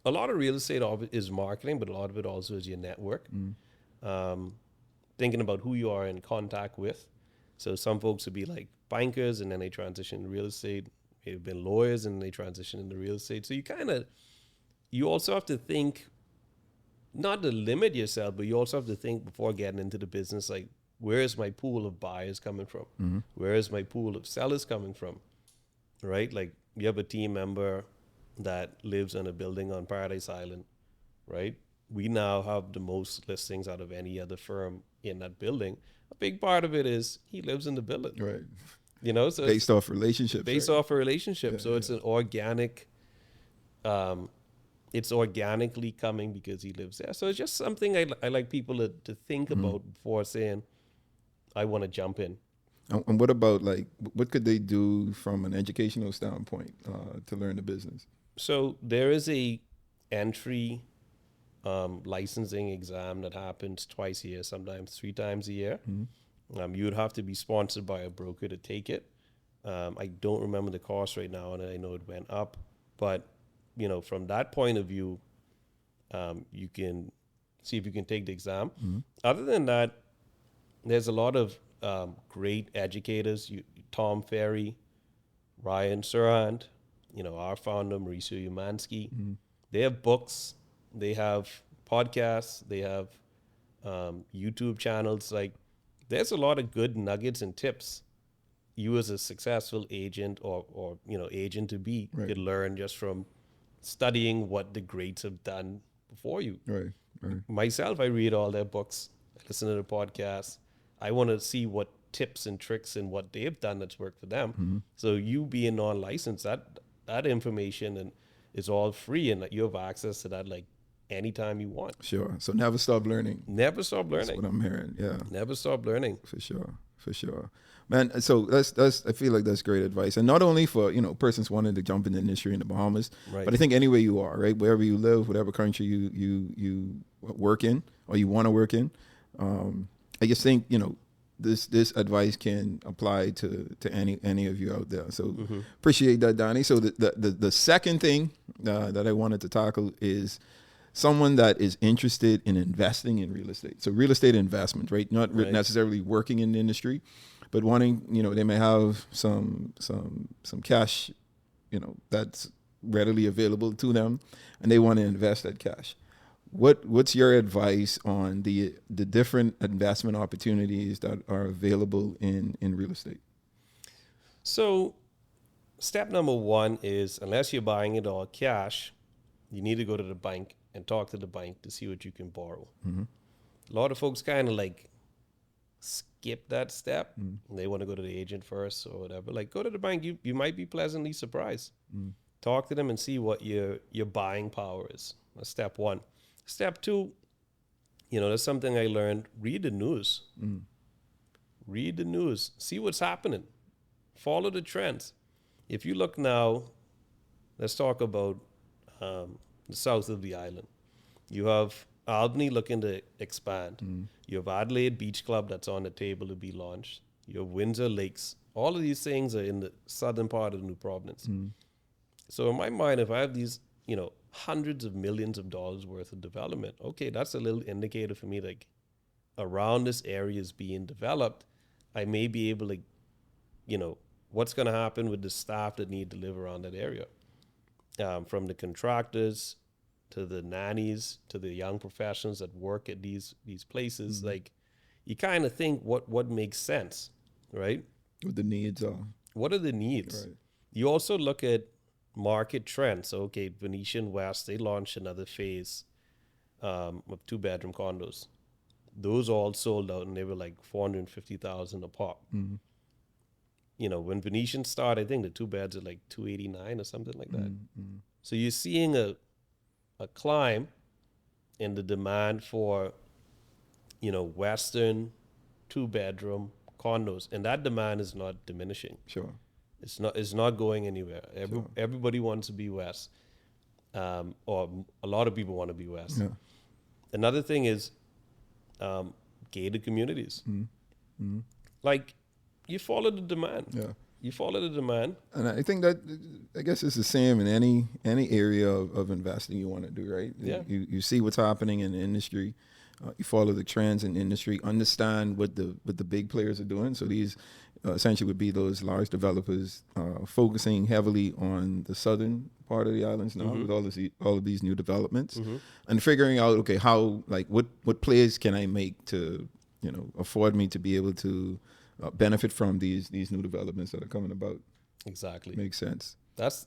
a lot of real estate is marketing, but a lot of it also is your network. Thinking about who you are in contact with. So some folks would be like bankers, and then they transition to real estate. They've been lawyers, and they transition into real estate. So you also have to think, not to limit yourself, but you also have to think before getting into the business, like, where is my pool of buyers coming from? Where is my pool of sellers coming from? Right? Like, you have a team member that lives in a building on Paradise Island, right? We now have the most listings out of any other firm in that building. A big part of it is he lives in the building. Right. You know, so based off relationships. Off a relationship. So it's an organic, it's organically coming because he lives there. So it's just something I like people to think about before saying, I want to jump in. And what about, like, what could they do from an educational standpoint to learn the business? So there is a entry licensing exam that happens twice a year, sometimes 3 times a year. You would have to be sponsored by a broker to take it. I don't remember the cost right now, and I know it went up. But, you know, from that point of view, you can see if you can take the exam. Other than that, there's a lot of great educators. Tom Ferry, Ryan Serhant, you know, our founder, Mauricio Umansky. They have books. They have podcasts. They have YouTube channels. Like, there's a lot of good nuggets and tips you as a successful agent or you know, agent to be could learn just from studying what the greats have done before you. Right. Myself, I read all their books. I listen to the podcast. I want to see what tips and tricks and what they've done that's worked for them. So you being non-licensed, that information and is all free, and you have access to that like anytime you want. Sure. So never stop learning. Never stop That's learning. what I'm hearing. Yeah. Never stop learning. For sure, man. So that's I feel like that's great advice, and not only for persons wanting to jump in the industry in the Bahamas, Right. but I think anywhere you are, right, wherever you live, whatever country you work in or you want to work in, I just think this advice can apply to any of you out there. So appreciate that, Donnie. So the second thing that I wanted to tackle is someone that is interested in investing in real estate. So real estate investment, right? Not Right. necessarily working in the industry, but wanting, they may have some cash, that's readily available to them, and they want to invest that cash. What's your advice on the different investment opportunities that are available in real estate? So step number one is, unless you're buying it all cash, you need to go to the bank and talk to the bank to see what you can borrow. A lot of folks kind of like skip that step. They want to go to the agent first or whatever. Like, go to the bank. You might be pleasantly surprised. Talk to them and see what your buying power is. That's step one. Step two, that's something I learned. Read the news. Read the news. See what's happening. Follow the trends. If you look now, let's talk about the south of the island. You have Albany looking to expand. You have Adelaide Beach Club that's on the table to be launched. You have Windsor Lakes. All of these things are in the southern part of New Providence. So in my mind, if I have these, hundreds of millions of dollars worth of development, okay, that's a little indicator for me, like, around this area is being developed, I may be able to, what's going to happen with the staff that need to live around that area. From the contractors to the nannies to the young professionals that work at these places, like, you kind of think what makes sense, right? What the needs are. What are the needs? Right. You also look at market trends. So, okay, Venetian West, they launched another phase of 2-bedroom condos. Those all sold out, and they were like $450,000 a pop. When Venetian started, I think the 2 beds are like $289 or something like that. So you're seeing a climb in the demand for, Western 2-bedroom condos, and that demand is not diminishing. Sure. It's not going anywhere. Everybody wants to be West, or a lot of people want to be West. Yeah. Another thing is gated communities. Like, you follow the demand. Yeah. You follow the demand. And I think that, I guess it's the same in any area of investing you want to do, right? Yeah. You see what's happening in the industry. You follow the trends in the industry, understand what the big players are doing. So these essentially would be those large developers focusing heavily on the southern part of the islands now with all of these new developments, and figuring out, okay, how, like, what plays can I make to afford me to be able to benefit from these new developments that are coming about. Exactly. Makes sense. That's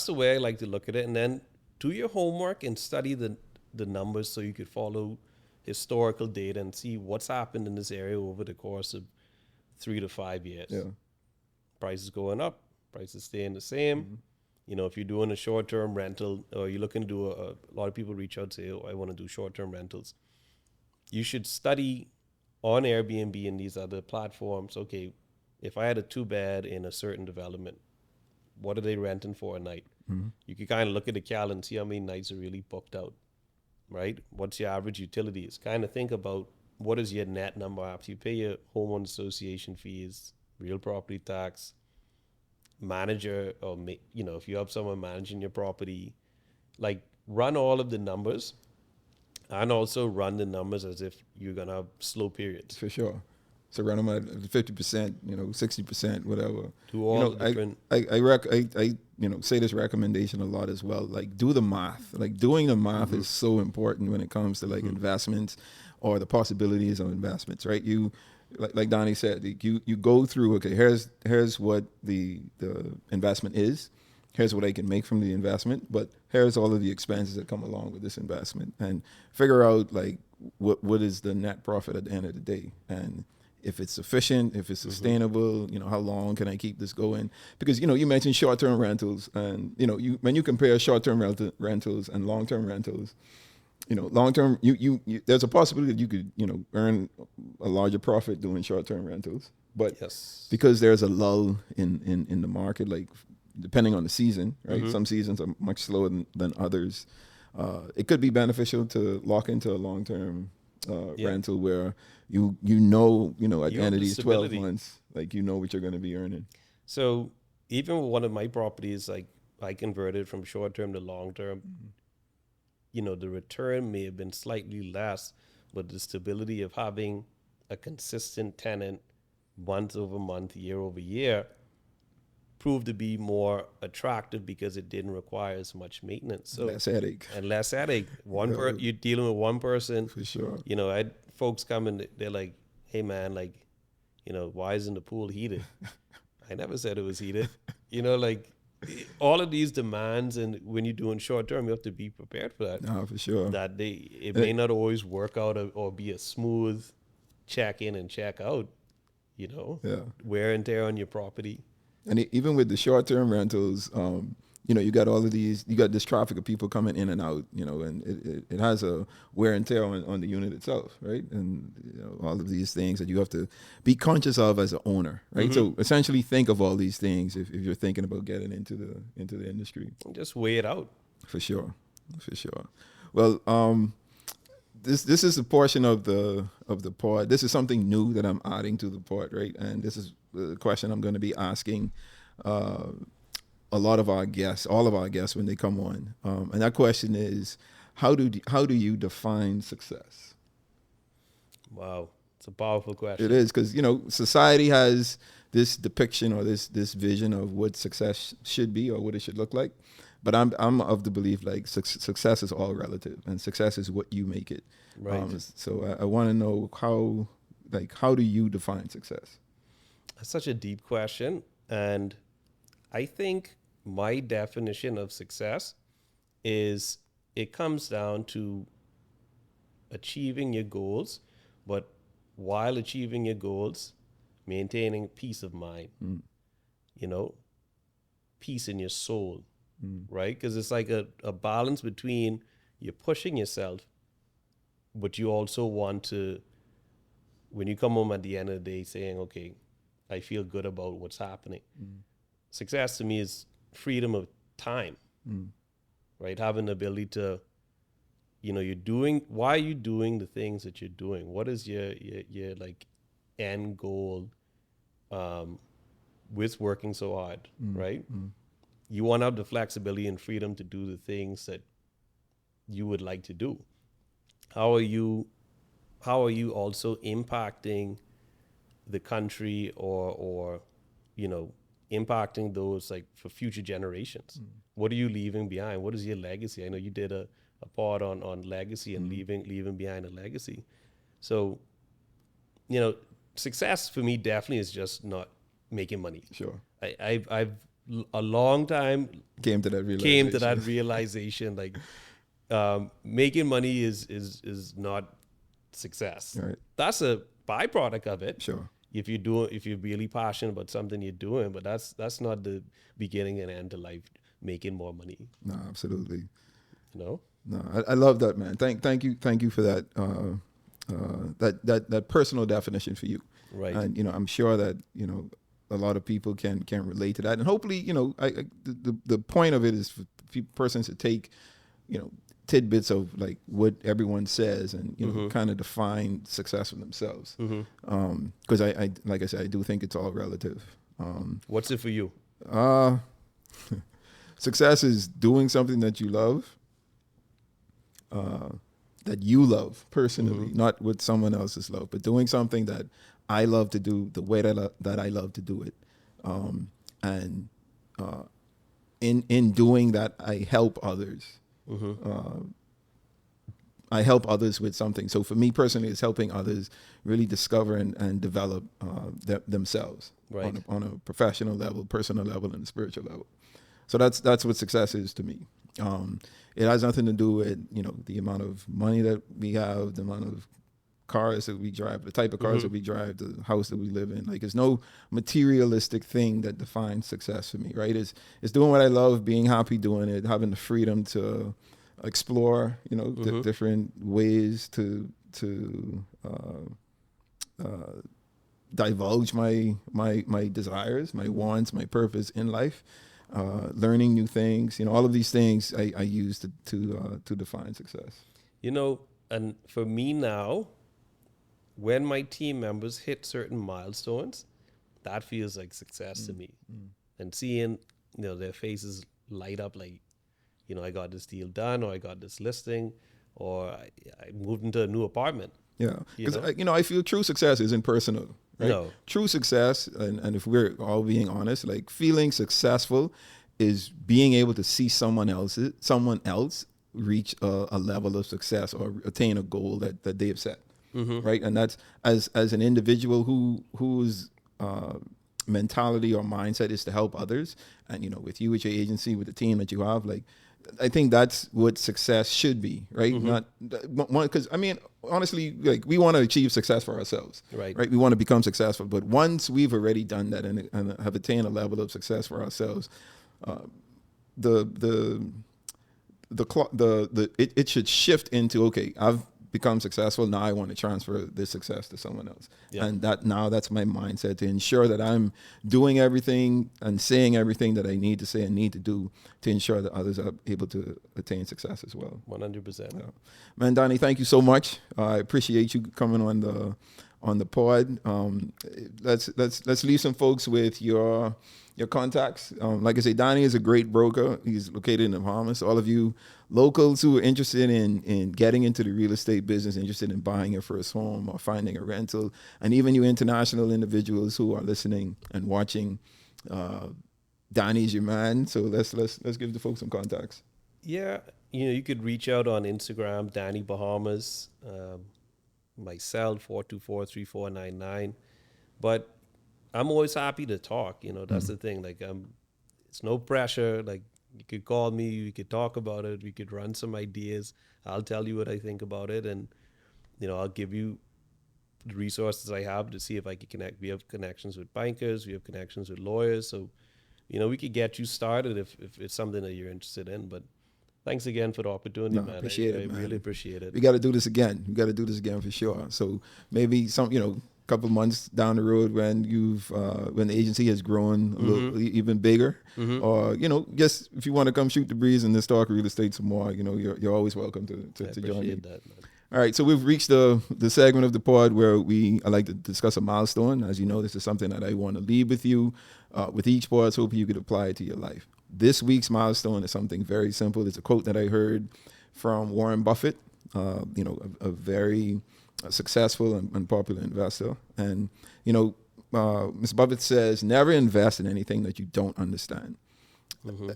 the way I like to look at it. And then do your homework and study the numbers so you could follow historical data and see what's happened in this area over the course of 3 to 5 years. Yeah. Prices going up, prices staying the same. If you're doing a short-term rental, or you're looking to do a lot of people reach out and say, oh, I want to do short-term rentals. You should study on Airbnb and these other platforms. Okay, if I had a 2-bed in a certain development, what are they renting for a night? You can kind of look at the calendar and see how many nights are really booked out, right? What's your average utilities? Kind of think about what is your net number after you pay your homeowner association fees, real property tax, manager, or if you have someone managing your property, like, run all of the numbers, and also run the numbers as if you're gonna have slow periods. For sure. So run them at 50%, 60%, whatever. Do all the different. I say this recommendation a lot as well. Like, do the math. Like, doing the math is so important when it comes to like investments or the possibilities of investments, right? You, like Donnie said, you go through, okay, here's what the investment is. Here's what I can make from the investment, but here's all of the expenses that come along with this investment, and figure out, like, what is the net profit at the end of the day, and if it's sufficient, if it's sustainable, how long can I keep this going? Because you mentioned short-term rentals, and when you compare short-term rentals and long-term rentals, long-term you there's a possibility that you could earn a larger profit doing short-term rentals, but Yes. because there's a lull in the market, like depending on the season, right? Some seasons are much slower than others. It could be beneficial to lock into a long-term rental where at the end of these 12 months, like what you're going to be earning. So even with one of my properties, like I converted from short-term to long-term, the return may have been slightly less, but the stability of having a consistent tenant month over month, year over year, proved to be more attractive because it didn't require as much maintenance. So less headache. You're dealing with one person. For sure. I had folks come and they're like, "Hey man, like, why isn't the pool heated?" I never said it was heated. All of these demands, and when you're doing short term, you have to be prepared for that. No, for sure. That it may not always work out or be a smooth check in and check out. Wear and tear on your property. And even with the short-term rentals, you got you got this traffic of people coming in and out, and it has a wear and tear on the unit itself, right? And all of these things that you have to be conscious of as an owner, right? So essentially think of all these things if you're thinking about getting into the industry. Just weigh it out. For sure. Well, this is a portion of the pod. This is something new that I'm adding to the pod, right? And this is the question I'm going to be asking all of our guests when they come on. And that question is, how do you define success? Wow, it's a powerful question. It is, because society has this depiction or this vision of what success should be or what it should look like. But I'm of the belief like success is all relative, and success is what you make it. Right. So I want to know how do you define success? That's such a deep question, and I think my definition of success is it comes down to achieving your goals, but while achieving your goals, maintaining peace of mind. Peace in your soul. Right? Because it's like a balance between you're pushing yourself, but you also want to, when you come home at the end of the day saying, okay, I feel good about what's happening. Success to me is freedom of time, right? Having the ability to, why are you doing the things that you're doing? What is your like end goal with working so hard, right? You want to have the flexibility and freedom to do the things that you would like to do. How are you also impacting the country or impacting those like for future generations? What are you leaving behind? What is your legacy? I know you did a pod on legacy and leaving behind a legacy. So, success for me definitely is just not making money. Sure. I've a long time came to that realization like making money is not success. Right. That's a byproduct of it. Sure. If you're really passionate about something you're doing, but that's not the beginning and end to life, making more money. No, absolutely. No, I love that, man. Thank you for that that personal definition for you. Right. And I'm sure that a lot of people can relate to that, and hopefully the point of it is for persons to take tidbits of like what everyone says and kind of define success for themselves. Because I like I said, I do think it's all relative. What's it for you? Success is doing something that you love, personally, not what someone else's love, but doing something that I love to do the way that I love to do it. And in doing that, I help others. I help others with something. So for me personally, it's helping others really discover and develop themselves, right, on a professional level, personal level, and a spiritual level. So that's what success is to me. It has nothing to do with, the amount of money that we have, the amount of cars that we drive, the type of cars that we drive, the house that we live in. Like, there's no materialistic thing that defines success for me, right? It's doing what I love, being happy doing it, having the freedom to explore, different ways to divulge my desires, my wants, my purpose in life, learning new things. All of these things I use to define success. And for me now, when my team members hit certain milestones, that feels like success to me. And seeing, their faces light up like, I got this deal done, or I got this listing, or I moved into a new apartment. Yeah, because I feel true success isn't personal, right? No. True success, and if we're all being honest, like, feeling successful is being able to see someone else reach a level of success or attain a goal that they have set, right? And that's as an individual whose mentality or mindset is to help others, and with you, with your agency, with the team that you have, like, I think that's what success should be, right? Not one, because honestly, like, we want to achieve success for ourselves, right? We want to become successful, but once we've already done that and have attained a level of success for ourselves, it should shift into, okay, I've become successful, now I want to transfer this success to someone else. Yeah. And that's my mindset, to ensure that I'm doing everything and saying everything that I need to say and need to do to ensure that others are able to attain success as well. 100%. Yeah. Man, Danny, thank you so much. I appreciate you coming on the pod. Let's leave some folks with your contacts. Like I say, Danny is a great broker. He's located in the Bahamas. All of you locals who are interested in getting into the real estate business, interested in buying your first home or finding a rental, and even you international individuals who are listening and watching, Danny's your man. So let's give the folks some contacts. Yeah, you could reach out on Instagram, Danny Bahamas, my cell 424-3499. But I'm always happy to talk. That's the thing. Like, it's no pressure. Like, you could call me, we could talk about it, we could run some ideas. I'll tell you what I think about it, and I'll give you the resources I have to see if I can connect. We have connections with bankers, we have connections with lawyers, so we could get you started if it's something that you're interested in. But thanks again for the opportunity, man. I really appreciate it. We got to do this again. We got to do this again for sure. So maybe couple months down the road when when the agency has grown a little even bigger, or just if you want to come shoot the breeze and just talk real estate some more, you're always welcome to join me. That, man. All right, so we've reached the segment of the pod where I like to discuss a milestone. As you know, this is something that I want to leave with you with each pod, so hoping you could apply it to your life. This week's milestone is something very simple. It's a quote that I heard from Warren Buffett, a very successful and popular investor. And, Ms. Buffett says, never invest in anything that you don't understand.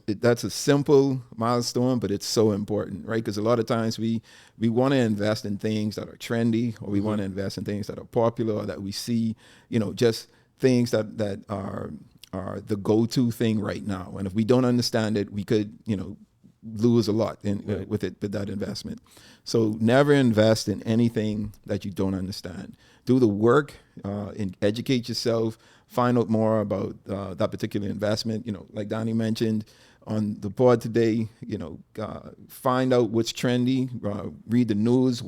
That's a simple milestone, but it's so important, right? Because a lot of times we want to invest in things that are trendy, or we want to invest in things that are popular, or that we see, just things that are the go-to thing right now. And if we don't understand it, we could, lose a lot with that investment. So never invest in anything that you don't understand. Do the work, and educate yourself, find out more about that particular investment. Like Danny mentioned on the pod today, find out what's trendy, read the news,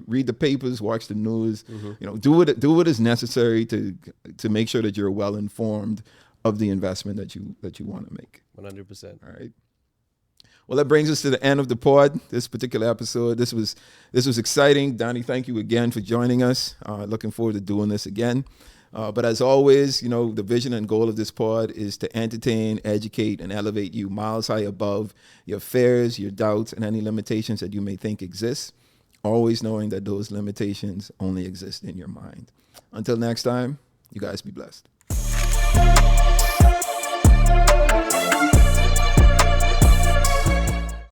read the papers, watch the news, do what is necessary to make sure that you're well informed of the investment that you want to make. 100%. All right. Well, that brings us to the end of the pod, this particular episode. This was exciting. Danny, thank you again for joining us. Looking forward to doing this again. But as always, the vision and goal of this pod is to entertain, educate, and elevate you miles high above your fears, your doubts, and any limitations that you may think exist, always knowing that those limitations only exist in your mind. Until next time, you guys be blessed.